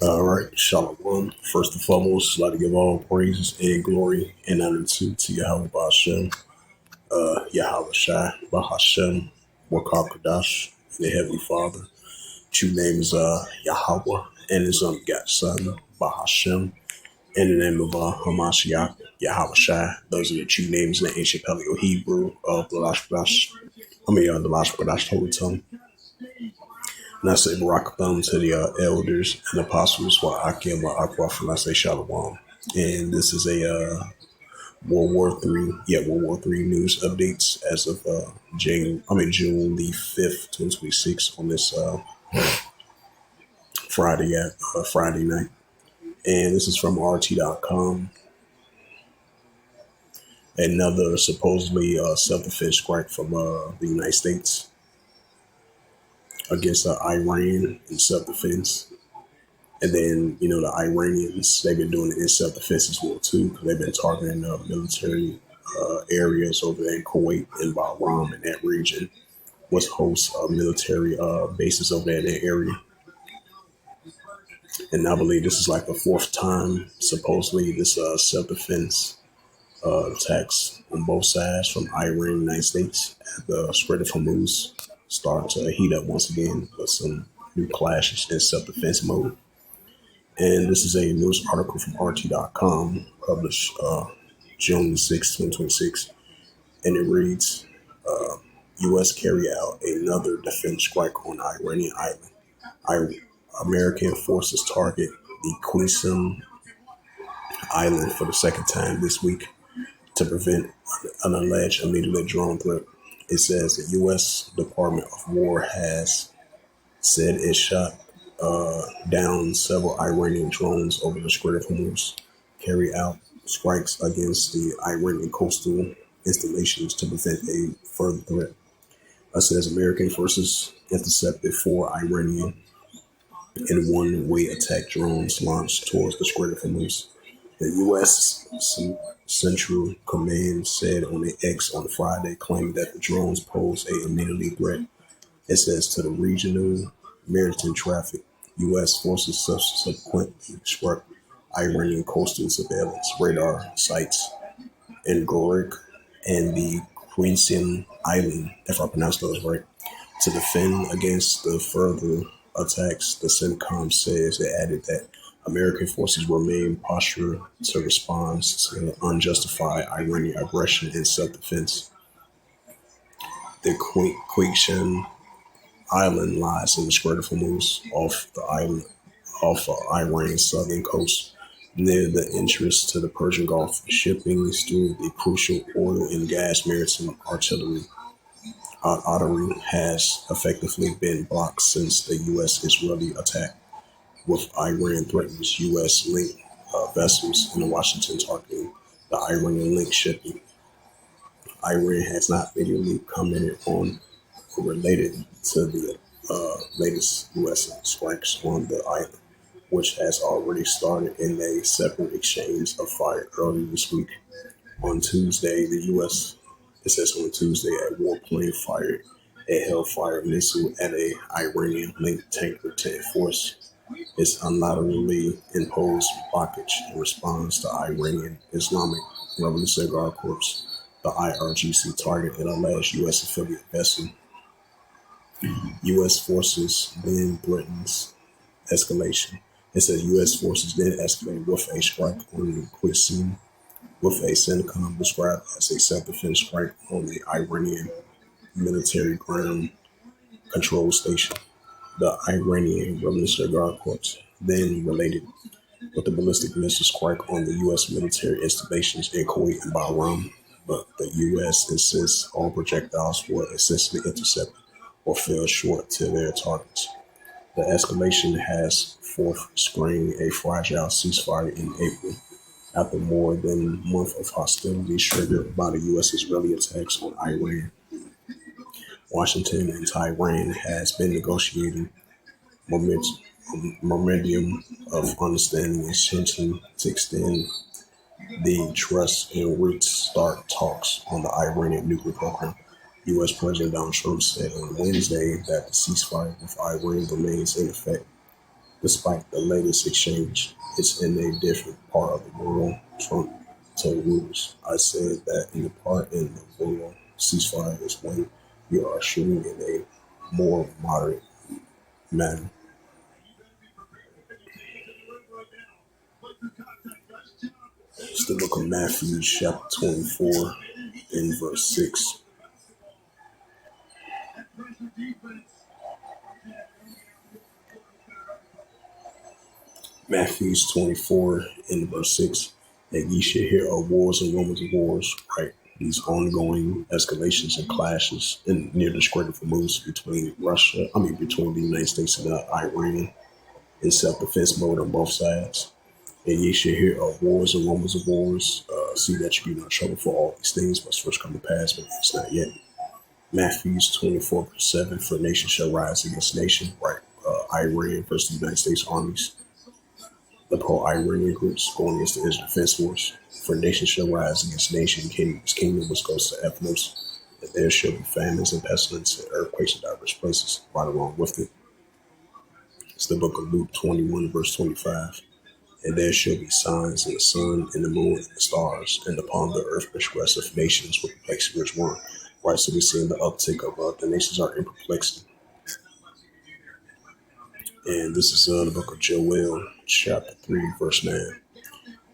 All right, Shalom. First and foremost, I'd like to give all praises and glory and honor to Yahweh Bashem, Yahweh Shai, Bahashem, Wakakadash, and the Heavenly Father. True name is Yahweh and his unbegotten Son, Bahashem, in the name of Hamashiach, Yahweh Shai. Those are the true names in the ancient Paleo Hebrew of the Lashkadash. The Lashkadash Holy Tongue. And I say Barak Thumb to the elders and apostles while Akim while Akwaf and I say Shalom. And this is a World War III news updates as of June the 5th, 2026 on this Friday night. And this is from RT.com. Another supposedly self-defense strike from the United States against Iran in self-defense. And then, the Iranians, they've been doing it in self-defense as well, too, because they've been targeting military areas over there in Kuwait and Bahrain in that region, which hosts military bases over there in that area. And I believe this is like the fourth time, supposedly, this self-defense attacks on both sides from Iran and the United States at the Strait of Hormuz start to heat up once again with some new clashes in self-defense mode. And this is a news article from RT.com published June 6, 2026. And it reads, U.S. carry out another defense strike on Iranian island. American forces target the Qasem Island for the second time this week to prevent an alleged immediate drone threat. It says the U.S. Department of War has said it shot down several Iranian drones over the Strait of Hormuz, carry out strikes against the Iranian coastal installations to prevent a further threat. It says American forces intercepted 4 Iranian and one-way attack drones launched towards the Strait of Hormuz. The U.S. Central Command said on the X on Friday, claiming that the drones pose a immediate threat. It says to the regional maritime traffic. U.S. forces subsequently struck Iranian coastal surveillance radar sites in Gorik and the Qasem Island, if I pronounced those right, to defend against the further attacks. The CENTCOM says it added that American forces remain postured to respond to unjustified Iranian aggression in self-defense. The Qasem Island lies in the Strait of Hormuz off Iran's southern coast, near the entrance to the Persian Gulf. Shipping through the crucial oil and gas maritime artery has effectively been blocked since the U.S.-Israeli attack, with Iran threatens U.S.-linked vessels in Washington targeting the Iranian-linked shipping. Iran has not immediately commented on or related to the latest U.S. strikes on the island, which has already started in a separate exchange of fire earlier this week. On Tuesday, it says on Tuesday, a warplane fired a Hellfire missile at a Iranian-linked tanker to enforce its unilaterally imposed blockage in response to Iranian Islamic Revolutionary Guard Corps, the IRGC, targeted an alleged U.S. affiliate vessel. U.S. forces then threatens escalation. It says U.S. forces then escalated with a strike on the Qasem, with a CENTCOM described as a self-defense strike on the Iranian military ground control station. The Iranian Revolutionary Guard Corps then related with the ballistic missile strike on the U.S. military installations in Kuwait and Bahrain, but the U.S. insists all projectiles were essentially intercepted or fell short to their targets. The escalation has fourth screened a fragile ceasefire in April, after more than a month of hostilities triggered by the U.S.-Israeli attacks on Iran. Washington and Tehran has been negotiating memorandum of understanding intention to extend the trust and restart talks on the Iranian nuclear program. U.S. President Donald Trump said on Wednesday that the ceasefire with Iran remains in effect, Despite the latest exchange, it's in a different part of the world. Trump told Reuters, I said that in the part in the world ceasefire is when you are shooting in a more moderate manner. It's the book of Matthew, chapter 24, in verse 6. Matthew 24, in verse 6. And ye shall hear of wars and rumors of wars, right? These ongoing escalations and clashes in near the Strait of Hormuz between the United States and Iran in self-defense mode on both sides. And ye shall hear of wars and rumors of wars. See that you be not trouble for all these things must first come to pass, but it's not yet. Matthew 24, verse 7, for nation shall rise against nation, right? Iran versus the United States armies. The pro-Iranian groups going against the Israel Defense Force. For nation shall rise against nation, kingdom which goes to ethnos, and there shall be famines and pestilence and earthquakes in diverse places, right along with it. It's the book of Luke 21, verse 25. And there shall be signs in the sun, and the moon, and the stars, and upon the earth progressive nations with perplexity which one. Right, so we're seeing the uptick of the nations are in perplexity. And this is the book of Joel, chapter 3, verse 9.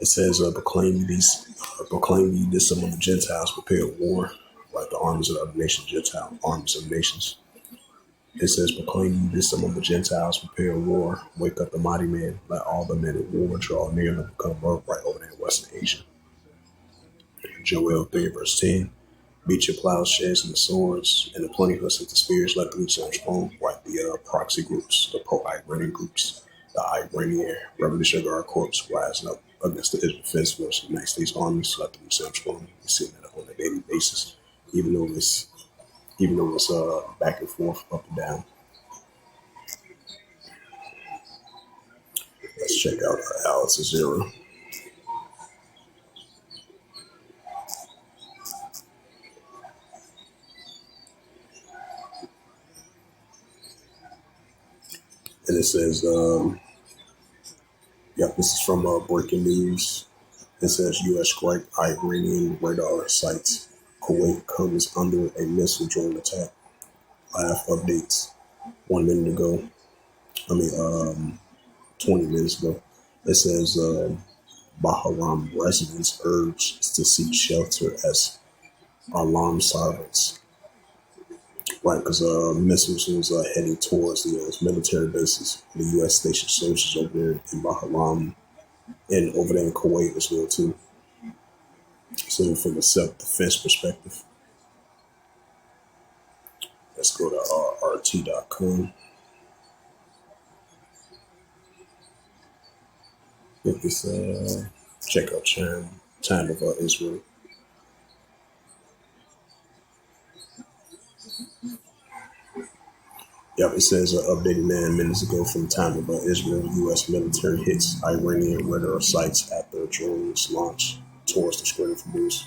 It says, proclaim ye this among the Gentiles, prepare war, like the armies of the other nations, Gentile armies of nations. It says, proclaim ye this among the Gentiles, prepare war, wake up the mighty man, let all the men at war draw near and become right over there in Western Asia. Joel 3, verse 10. Beat your plowshares and the swords, and the plenty hooks and the spears, let the roots on strong, like the proxy groups, the pro-Iranian groups, the Iranian Revolutionary Guard Corps rising up against the Israel Defense Force, the United States armies, let the roots on strong. We're seeing that on a daily basis, even though it's back and forth, up and down. Let's check out Al Jazeera. And it says, this is from Breaking News. It says U.S. strike Iranian radar sites. Kuwait comes under a missile drone attack. Live updates 1 minute ago. 20 minutes ago. It says Bahrain residents urged to seek shelter as alarm sirens. Right, because missiles was heading towards the military bases. The U.S. stationed soldiers over there in Bahrain and over there in Kuwait as well too. So from a self-defense perspective, let's go to RT.com. Get this, check out time of Israel. Yep, it says updated 9 minutes ago from time of Israel. U.S. military hits Iranian radar sites after drones launch towards the Strait of Hormuz.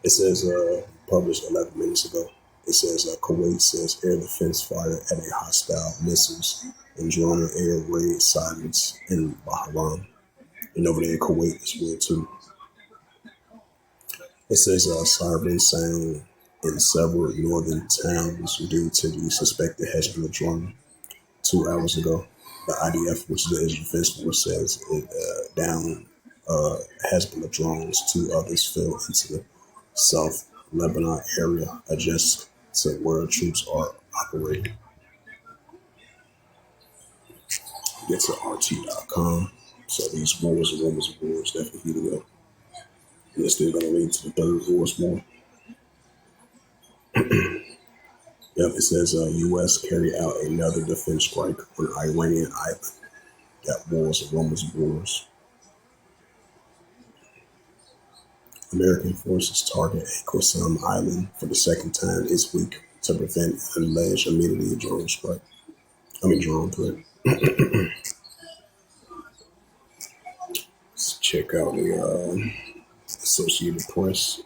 It says published 11 minutes ago. It says Kuwait says air defense fired at a hostile missiles and drone and air raid sirens in Bahrain and over there in Kuwait as well too. It says sirens sound in several northern towns due to the suspected Hezbollah drone 2 hours ago. The IDF, which is the Israel Defense Force, says it down Hezbollah drones. 2 others fell into the South Lebanon area adjacent to where troops are operating. Get to RT.com. So these wars and rumors of wars definitely heating up. And it's still going to lead to the third Wars war. Yep, it says U.S. carry out another defense strike on Iranian island. Got wars and rumors of wars. American forces target a Qasem Island for the second time this week to prevent an alleged immediate drone strike. Drone threat. Let's check out the Associated Press.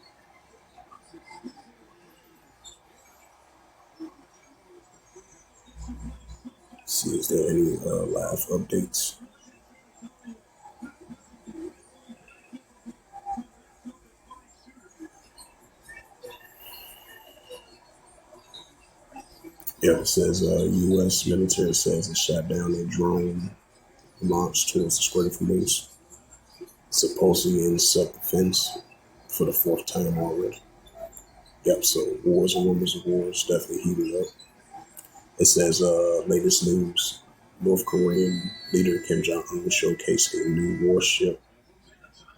See, it Is there any live updates? Yeah, it says U.S. military says it shot down a drone launched towards the Strait of Hormuz, supposedly in self-defense for the fourth time already. Yep, so wars and rumors of wars definitely heating up. It says latest news. North Korean leader Kim Jong-un showcased a new warship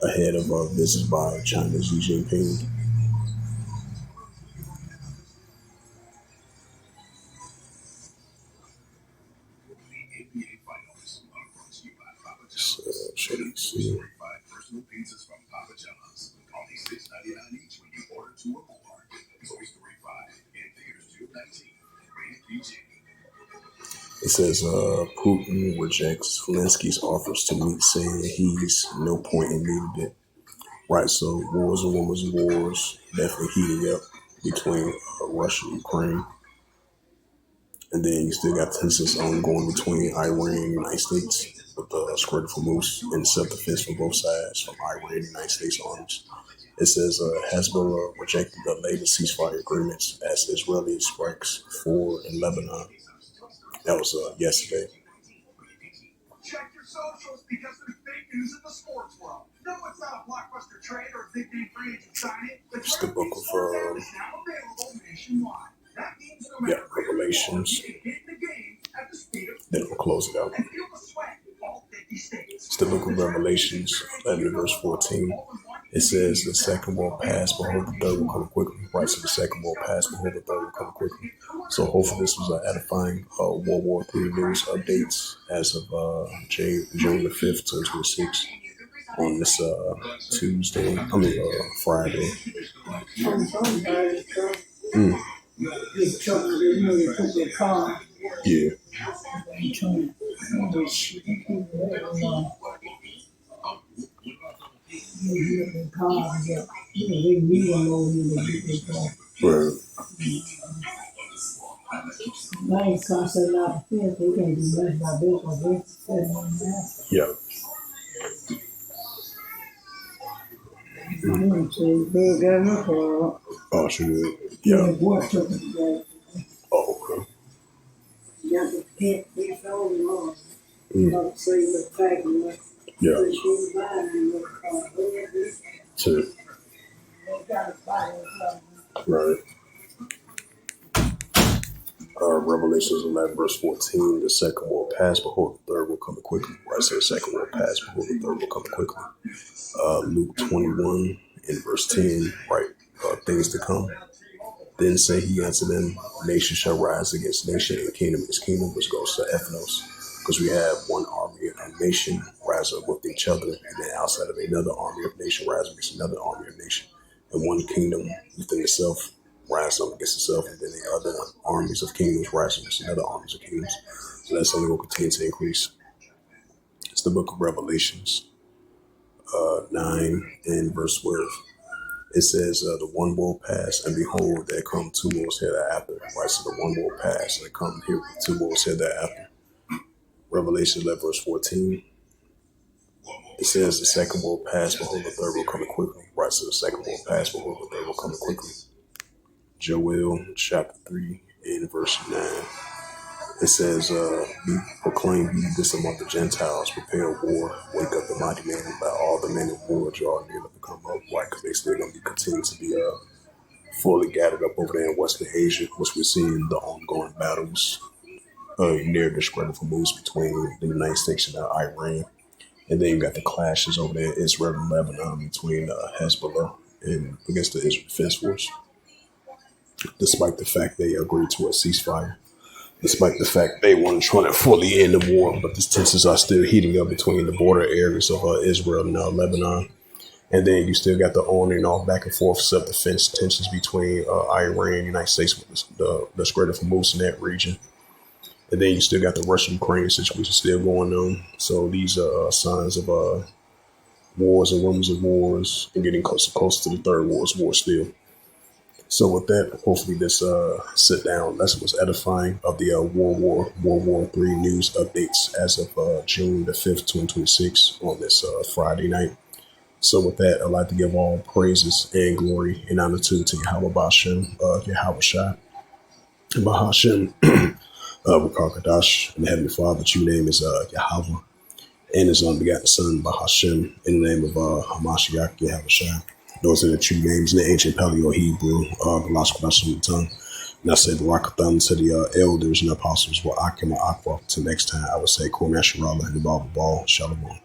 ahead of a visit by China's Xi Jinping. So, should we see? It says Putin rejects Zelensky's offers to meet, saying he's no point in meeting it. Right, so wars and rumors of wars definitely heating up between Russia and Ukraine. And then you still got tensions ongoing between Iran and the United States with the Strait of Hormuz and self-defense from both sides from Iran and the United States armies. It says Hezbollah rejected the latest ceasefire agreements as Israeli strikes fall in Lebanon. That was yesterday. Check your socials because there's big news in the sports world. No, it's not a blockbuster trade or a big name free agent signing. It's the book of is now available nationwide. That means no matter Revelations. Then we'll close it out. It's the book of Revelations, 11 verse 14. It says the second will pass, behold the third will come quickly. Right, so the second will pass, behold the third will come quickly. So hopefully this was an edifying World War III news updates as of June the 5th, 2026 on this Friday. Yeah. Right. Yeah. Oh, shoot. Yeah. Oh, okay. Yeah. Sure. Right. Revelations 11 verse 14, the second will pass, behold the third will come quickly. Right, so the second will pass, behold the third will come quickly. Luke 21 in verse 10, right, things to come. Then say he unto them, nation shall rise against nation and kingdom against kingdom, which goes to ethnos. Because we have one army of nation rise up with each other, and then outside of another army of nation rise against another army of nation. And one kingdom within itself rise up against itself, and then the other armies of kingdoms rise against another armies of kingdoms. So that's only going to continue to increase. It's the book of Revelations, 9 and verse 12. It says, the one will pass, and behold, there come two wolves hereafter. Right, so the one will pass, and come here with two wolves hereafter. Revelation 11 verse 14. It says the second will pass, behold, the third will come quickly. Right, so the second will pass, behold, the third will come quickly. Joel chapter 3 and verse 9. It says, be proclaim ye this among the Gentiles, prepare war, wake up the mighty man, let all the men of war draw near to come up, right? Because they still going to be continuing to be fully gathered up over there in Western Asia, which we're seeing the ongoing battles near the Strait of Hormuz between the United States and Iran. And then you got the clashes over there in Israel and Lebanon between Hezbollah and against the Israel Defense Force. Despite the fact they agreed to a ceasefire, despite the fact they weren't trying to fully end the war, but the tensions are still heating up between the border areas of Israel and Lebanon. And then you still got the on and off, back and forth self-defense tensions between Iran and the United States with the Strait of Hormuz in that region. And then you still got the Russian-Ukraine situation still going on. So these are signs of wars and rumors of wars and getting closer to the third war still. So with that, hopefully this sit down lesson was edifying of the World War III news updates as of June the 5th, 2026 on this Friday night. So with that, I'd like to give all praises and glory and honor to Yahweh Bashem, Yahweh Shai, Bahashem, Rakakadash, and the Heavenly Father, true name is Yahweh, and his unbegotten Son, Bahashem, in the name of Hamashiach, Yahweh Shai. Those are the true names in the ancient Paleo Hebrew, the lost question of the tongue. And I said, Barakathon to the elders and apostles, well, Akim Aqua. Till next time, I would say, Kwame Sharala and the Bible Ball, Shalom.